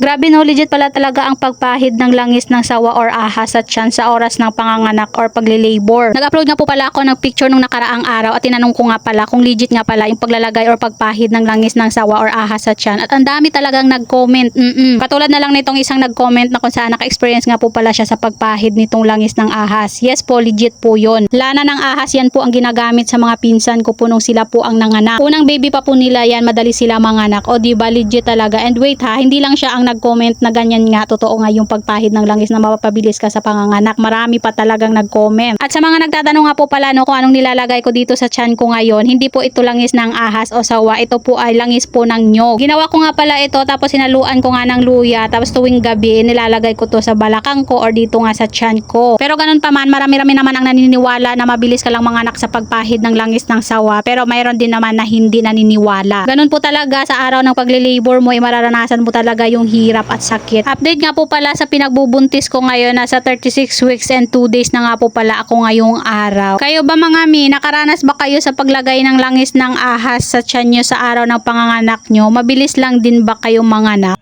Grabe no, legit pala talaga ang pagpahid ng langis ng sawa or ahas sa tiyan sa oras ng panganganak or pagle-labor. Nag-upload nga po pala ako ng picture nung nakaraang araw at tinanong ko nga pala kung legit nga pala yung paglalagay or pagpahid ng langis ng sawa or ahas sa tiyan. At ang dami talagang nag-comment. Katulad na lang nitong isang nag-comment na kung saan naka-experience nga po pala siya sa pagpahid nitong langis ng ahas. Yes po, legit po yun. Lana ng ahas yan po ang ginagamit sa mga pinsan ko po nung sila po ang nanganak. Unang baby pa po nila yan, madali sila manganak. O diba, legit talaga. And wait ha, hindi lang siya ang nag-comment na ganyan nga, totoo nga yung pagpahid ng langis na mapapabilis ka sa panganganak. Marami pa talagang nag-comment. At sa mga nagtatanong nga po pala no, kung anong nilalagay ko dito sa tiyan ko ngayon, hindi po ito langis ng ahas o sawa, ito po ay langis po ng nyog. Ginawa ko nga pala ito, tapos sinaluan ko nga ng luya, tapos tuwing gabi nilalagay ko to sa balakang ko or dito nga sa tiyan ko. Pero ganun pa man, marami-rami naman ang naniniwala na mabilis ka lang manganak sa pagpahid ng langis ng sawa, pero mayroon din naman na hindi naniniwala. Ganun po talaga, sa araw ng pagle-labor mo, mararanasan mo talaga yung hirap at sakit. Update nga po pala sa pinagbubuntis ko ngayon, nasa 36 weeks and 2 days na nga po pala ako ngayong araw. Kayo ba mga mi, nakaranas ba kayo sa paglagay ng langis ng ahas sa tiyan nyo sa araw ng panganganak nyo? Mabilis lang din ba kayo manganak?